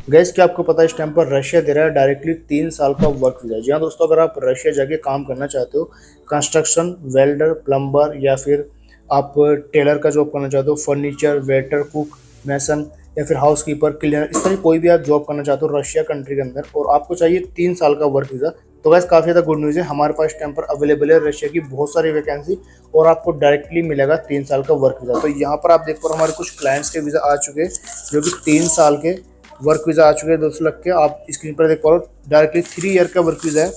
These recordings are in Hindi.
गैस क्या आपको पता है इस टाइम पर रशिया दे रहा है डायरेक्टली 3 साल का वर्क वीज़ा। जी हाँ दोस्तों, अगर आप रशिया जाके काम करना चाहते हो, कंस्ट्रक्शन, वेल्डर, प्लम्बर या फिर आप टेलर का जॉब करना चाहते हो, फर्नीचर, वेटर, कुक, मैसन या फिर हाउस कीपर, क्लीनर, इस तरह कोई भी आप जॉब करना चाहते हो रशिया कंट्री के अंदर और आपको चाहिए 3 साल का वर्क वीज़ा, तो गैस काफ़ी ज़्यादा गुड न्यूज़ है। हमारे पास इस टाइम पर अवेलेबल है रशिया की बहुत सारी वैकेंसी और आपको डायरेक्टली मिलेगा 3 साल का वर्क वीज़ा। तो यहाँ पर आप देख पा रहे हो हमारे कुछ क्लाइंट्स के वीज़ा आ चुके हैं जो कि 3 साल के वर्क वीज़ा आ चुके हैं। 2 लाख के आप स्क्रीन पर देख पा रहे हो, डायरेक्टली 3 ईयर का वर्क वीज़ा है।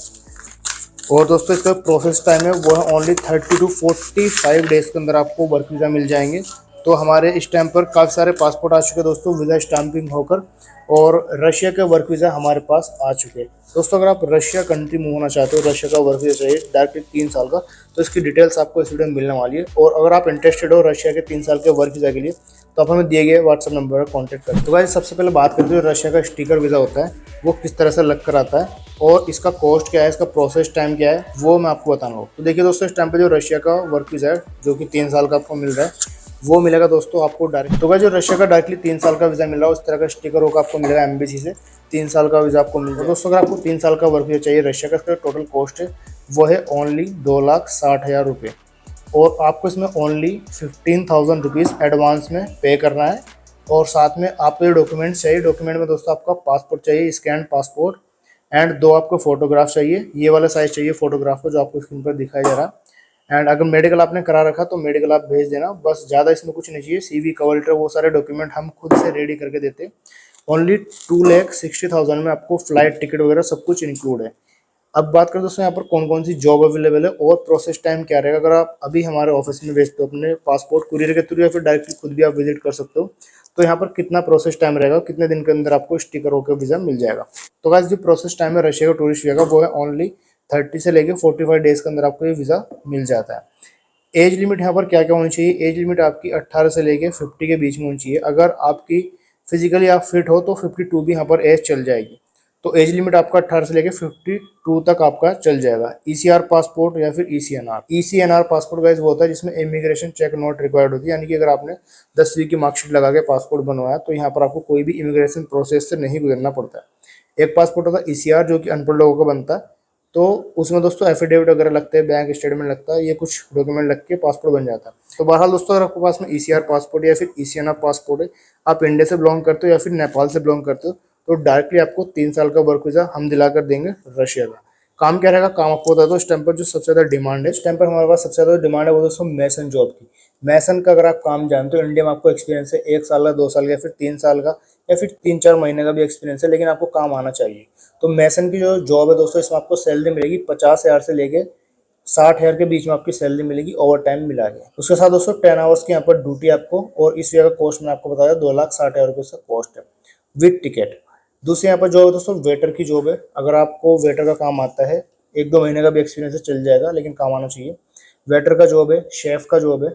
और दोस्तों इसका प्रोसेस टाइम है वो है ओनली 30 to 45 डेज के अंदर आपको वर्क वीज़ा मिल जाएंगे। तो हमारे इस टाइम पर काफ़ी सारे पासपोर्ट आ चुके हैं दोस्तों, वीज़ा स्टैंपिंग होकर, और रशिया के वर्क वीज़ा हमारे पास आ चुके हैं। दोस्तों अगर आप रशिया कंट्री मूव होना चाहते हो, रशिया का वर्क वीज़ा चाहिए डायरेक्टली 3 साल का, तो इसकी डिटेल्स आपको इस वीडियो में मिलने वाली है। और अगर आप इंटरेस्टेड हो रशिया के 3 साल के वर्क वीज़ा के लिए, तो आप हमें दिए गए व्हाट्सअप नंबर पर कॉन्टैक्ट करें। तो गाइस सबसे पहले बात करते हैं रशिया का स्टिकर वीज़ा होता है वो किस तरह से लग कर आता है और इसका कॉस्ट क्या है, इसका प्रोसेस टाइम क्या है, वो मैं आपको बताऊंगा। तो देखिए दोस्तों, इस टाइम पे जो रशिया का वर्क वीज़ा है जो कि 3 साल का आपको मिल रहा है वो मिलेगा दोस्तों आपको डायरेक्ट। तो जो रशिया का डायरेक्टली 3 साल का वीज़ा मिल रहा है उस तरह का स्टिकर होगा आपको मिलेगा एम्बेसी से, 3 साल का वीज़ा आपको मिल जाएगा। दोस्तों अगर आपको 3 साल का वर्क वीज़ा चाहिए रशिया का, इसका टोटल कॉस्ट है वो है ओनली 2,60,000 रुपये और आपको इसमें ओनली 15,000 रुपीज़ एडवांस में पे करना है। और साथ में आपको ये डॉक्यूमेंट्स चाहिए। डॉक्यूमेंट में दोस्तों आपका पासपोर्ट चाहिए, स्कैन पासपोर्ट, एंड 2 आपको फोटोग्राफ चाहिए, ये वाला साइज चाहिए फोटोग्राफ को जो आपको स्क्रीन पर दिखाया जा रहा है। एंड अगर मेडिकल आपने करा रखा तो मेडिकल आप भेज देना, बस ज़्यादा इसमें कुछ नहीं चाहिए। CV, कवर लेटर, वो सारे डॉक्यूमेंट हम खुद से रेडी करके देते हैं। ओनली 2,60,000 में आपको फ्लाइट टिकट वगैरह सब कुछ इंक्लूड है। अब बात करें दोस्तों यहाँ पर कौन कौन सी जॉब अवेलेबल है और प्रोसेस टाइम क्या रहेगा। अगर आप अभी हमारे ऑफिस में भेजते हो अपने पासपोर्ट कुरियर के थ्रू या फिर डायरेक्टली खुद भी आप विजिट कर सकते हो, तो यहाँ पर कितना प्रोसेस टाइम रहेगा, कितने दिन के अंदर आपको स्टिकर होकर वीज़ा मिल जाएगा। तो गाइस जो प्रोसेस टाइम है रशिया का टूरिस्ट वीज़ा का वो है ओनली 30 से लेके 45 डेज के अंदर आपको ये वीज़ा मिल जाता है। एज लिमिट यहाँ पर क्या क्या होनी चाहिए, एज लिमिट आपकी 18 से लेके 50 के बीच में होनी चाहिए। अगर आपकी फिजिकली आप फिट हो तो 52 भी यहाँ पर एज चल जाएगी। तो एज लिमिट आपका 18 से लेके 52 तक आपका चल जाएगा। ECR पासपोर्ट या फिर ECNR पासपोर्ट गाइस वो होता है जिसमें इमिग्रेशन चेक नॉट रिक्वायर्ड होती है, यानी कि अगर आपने 10वीं की मार्कशीट लगा के पासपोर्ट बनवाया तो यहाँ पर आपको कोई भी इमिग्रेशन प्रोसेस से नहीं गुजरना पड़ता है। एक पासपोर्ट होता है ECR जो कि अनपढ़ लोगों का बनता है, तो उसमें दोस्तों एफिडेविट वगैरह लगते हैं, बैंक स्टेटमेंट लगता है, ये कुछ डॉक्यूमेंट लग के पासपोर्ट बन जाता है। तो बहरहाल दोस्तों अगर आपके पास में ECR पासपोर्ट या फिर ECNR पासपोर्ट है, आप इंडिया से बिलोंग करते हो या फिर नेपाल से बिलोंग करते हो, तो डायरेक्टली आपको 3 साल का वर्क वीज़ा हम दिला कर देंगे रशिया का। काम क्या रहेगा, काम आपको बता दो। इस टाइम पर जो सबसे ज़्यादा डिमांड है, इस टाइम पर हमारे पास सबसे ज़्यादा डिमांड है वो दोस्तों मैसन जॉब की। मैसन का अगर आप काम जानते हो, इंडिया में आपको एक्सपीरियंस है 1 साल का, 2 साल का या फिर 3 साल का या फिर 3-4 महीने का भी एक्सपीरियंस है, लेकिन आपको काम आना चाहिए। तो मैसन की जो जॉब है दोस्तों, इसमें आपको सैलरी मिलेगी 50,000 से लेके 60,000 के बीच में आपकी सैलरी मिलेगी ओवर टाइम मिला के। उसके साथ दोस्तों 10 आवर्स की यहाँ पर ड्यूटी आपको, और इस जगह का कॉस्ट मैंने आपको बताया 2,60,000 रुपये का कॉस्ट है विद टिकट। दूसरी यहाँ पर जॉब है दोस्तों वेटर की जॉब है। अगर आपको वेटर का काम आता है, 1-2 महीने का भी एक्सपीरियंस है चल जाएगा, लेकिन काम आना चाहिए। वेटर का जॉब है, शेफ का जॉब है,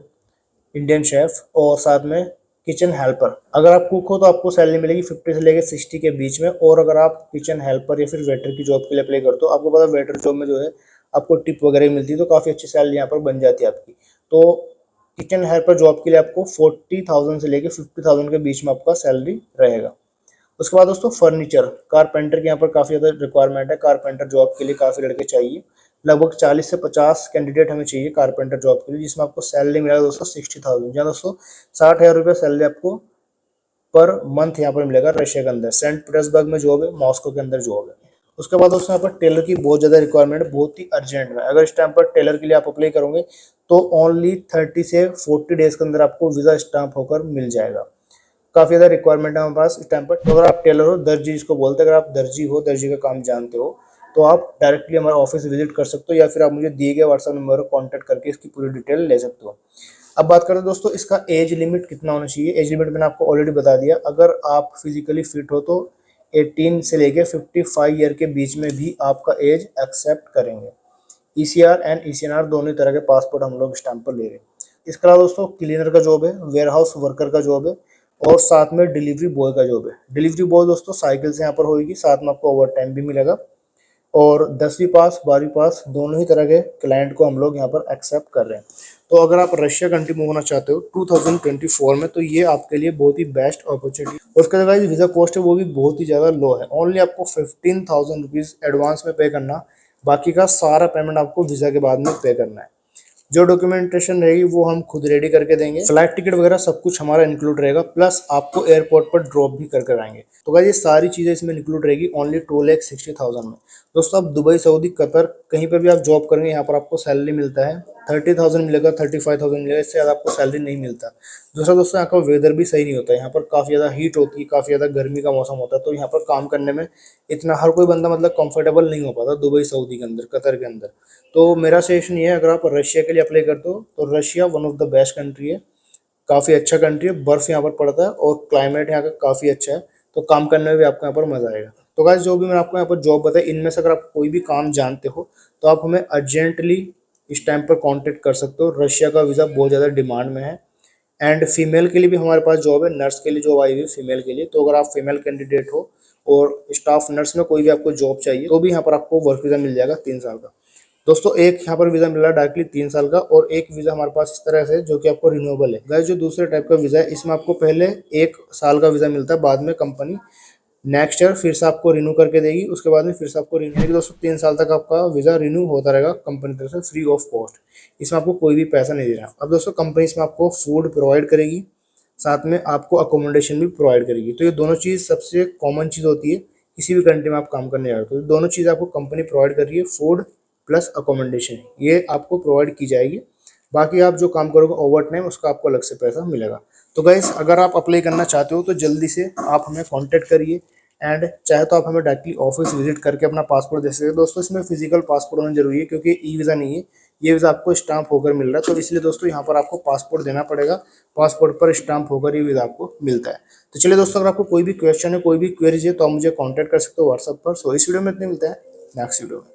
इंडियन शेफ, और साथ में किचन हेल्पर। अगर आप कुक हो तो आपको सैलरी मिलेगी 50 से लेकर 60 के बीच में। और अगर आप किचन हेल्पर या फिर वेटर की जॉब के लिए अप्लाई करते हो, आपको पता है वेटर जॉब में जो है आपको टिप वगैरह मिलती है, तो काफ़ी अच्छी सैलरी यहाँ पर बन जाती है आपकी। तो किचन हेल्पर जॉब के लिए आपको 40,000 से लेकर 50,000 के बीच में आपका सैलरी रहेगा। उसके बाद दोस्तों फर्नीचर, कारपेंटर की यहाँ पर काफ़ी ज़्यादा रिक्वायरमेंट है। कारपेंटर जॉब के लिए काफ़ी लड़के चाहिए, लगभग 40 से 50 कैंडिडेट हमें चाहिए कारपेंटर जॉब के लिए, जिसमें आपको सैलरी मिलेगा दोस्तों 60,000, या दोस्तों 60,000 रुपये सैलरी आपको पर मंथ यहाँ पर मिलेगा रशिया के अंदर। सेंट पीटर्सबर्ग में जॉब है, मॉस्को के अंदर जॉब है। उसके बाद दोस्तों यहाँ पर टेलर की बहुत ज़्यादा रिक्वायरमेंट है, बहुत ही अर्जेंट में। अगर इस टाइम पर टेलर के लिए आप अप्लाई करोगे तो ओनली 30 से 40 डेज के अंदर आपको वीज़ा स्टाम्प होकर मिल जाएगा। काफ़ी ज़्यादा रिक्वायरमेंट है हमारे पास इस टाइम पर। तो अगर आप टेलर हो, दर्जी इसको बोलते हैं, अगर आप दर्जी हो, दर्जी का काम जानते हो, तो आप डायरेक्टली हमारा ऑफिस विजिट कर सकते हो या फिर आप मुझे दिए गए व्हाट्सएप नंबर पर कॉन्टैक्ट करके इसकी पूरी डिटेल ले सकते हो। अब बात करें दोस्तों इसका एज लिमिट कितना होना चाहिए। एज लिमिट मैंने आपको ऑलरेडी बता दिया। अगर आप फिजिकली फिट हो तो 18 से लेके 55 ईयर के बीच में भी आपका एज एक्सेप्ट करेंगे। ECR एंड ECNR दोनों तरह के पासपोर्ट हम लोग स्टैंप पर ले रहे हैं। इसके अलावा दोस्तों क्लीनर का जॉब है, वेयर हाउस वर्कर का जॉब है, और साथ में डिलीवरी बॉय का जॉब है। डिलीवरी बॉय दोस्तों साइकिल से यहाँ पर होगी, साथ में आपको ओवर टाइम भी मिलेगा। और 10वीं पास 12वीं पास दोनों ही तरह के क्लाइंट को हम लोग यहाँ पर एक्सेप्ट कर रहे हैं। तो अगर आप रशिया कंट्री मूव होना चाहते हो 2024 में, तो ये आपके लिए बहुत ही बेस्ट अपॉर्चुनिटी। और उसका जो वीज़ा कॉस्ट है वो भी बहुत ही ज़्यादा लो है। ओनली आपको 15,000 रुपीज़ एडवांस में पे करना, बाकी का सारा पेमेंट आपको वीज़ा के बाद में पे करना है। जो डॉक्यूमेंटेशन रहेगी वो हम खुद रेडी करके देंगे। फ्लाइट टिकट वगैरह सब कुछ हमारा इंक्लूड रहेगा, प्लस आपको एयरपोर्ट पर ड्रॉप भी कर आएंगे। तो गाइस ये सारी चीज़ें इसमें इंक्लूड रहेगी ओनली 2,60,000 में। दोस्तों आप दुबई, सऊदी, कतर कहीं पर भी आप जॉब करेंगे, यहाँ पर आपको सैलरी मिलता है 30,000 मिलेगा, 35,000 मिलेगा, इससे ज़्यादा आपको सैलरी नहीं मिलता। दूसरा दोस्तों यहाँ का वेदर भी सही नहीं होता है, यहाँ पर काफ़ी ज़्यादा हीट होती है, काफ़ी ज़्यादा गर्मी का मौसम होता है। तो यहाँ पर काम करने में इतना हर कोई बंदा मतलब कंफर्टेबल नहीं हो पाता दुबई, सऊदी के अंदर, कतर के अंदर। तो मेरा सजेशन ये है, अगर आप रशिया के लिए अप्लाई करते हो तो Russia one of the best country है, काफ़ी अच्छा कंट्री है। बर्फ़ यहाँ पर पड़ता है और क्लाइमेट यहाँ का काफ़ी अच्छा है, तो काम करने में भी आपको यहाँ पर मज़ा आएगा। तो गाइस जो भी मैंने आपको यहाँ पर जॉब बताई, इनमें से अगर आप कोई भी काम जानते हो तो आप हमें अर्जेंटली इस टाइम पर कांटेक्ट कर सकते हो। रशिया का वीज़ा बहुत ज़्यादा डिमांड में है। एंड फीमेल के लिए भी हमारे पास जॉब है, नर्स के लिए जॉब आई हुई है फीमेल के लिए। तो अगर आप फीमेल कैंडिडेट हो और स्टाफ नर्स में कोई भी आपको जॉब चाहिए तो भी यहाँ पर आपको वर्क वीज़ा मिल जाएगा 3 साल का। दोस्तों एक यहाँ पर वीज़ा मिल रहा है डायरेक्टली 3 साल का, और एक वीज़ा हमारे पास इस तरह से जो कि आपको रिन्यूएबल है। गाइस जो दूसरे टाइप का वीज़ा है इसमें आपको पहले 1 साल का वीज़ा मिलता है, बाद में कंपनी नेक्स्ट ईयर फिर से आपको रिन्यू करके देगी, उसके बाद में फिर से आपको रिन्यू, यानी दोस्तों 3 साल तक आपका वीज़ा रिन्यू होता रहेगा कंपनी की तरफ से फ्री ऑफ कॉस्ट। इसमें आपको कोई भी पैसा नहीं देना। अब दोस्तों कंपनी इसमें आपको फूड प्रोवाइड करेगी, साथ में आपको अकोमोडेशन भी प्रोवाइड करेगी। तो ये दोनों चीज़ सबसे कॉमन चीज़ होती है किसी भी कंट्री में आप काम करने जा रहे हो, तो दोनों चीज़ आपको कंपनी प्रोवाइड कर रही है, फूड प्लस अकोमोडेशन, ये आपको प्रोवाइड की जाएगी। बाकी आप जो काम करोगे ओवर टाइम उसका आपको अलग से पैसा मिलेगा। तो गाइस अगर आप अप्लाई करना चाहते हो तो जल्दी से आप हमें कांटेक्ट करिए, एंड चाहे तो आप हमें डायरेक्टली ऑफिस विजिट करके अपना पासपोर्ट दे सकते हो। दोस्तों इसमें फिजिकल पासपोर्ट होना जरूरी है, क्योंकि ई वीज़ा नहीं है, ये वीज़ा आपको स्टाम्प होकर मिल रहा है। तो इसलिए दोस्तों यहाँ पर आपको पासपोर्ट देना पड़ेगा, पासपोर्ट पर स्टाम्प होकर ये वीज़ा आपको मिलता है। तो चलिए दोस्तों, अगर आपको कोई भी क्वेश्चन है, कोई भी क्वेरीज है, तो आप मुझे कॉन्टैक्ट कर सकते हो व्हाट्सएप पर। सो इस वीडियो में इतने मिलता है नेक्स्ट वीडियो में।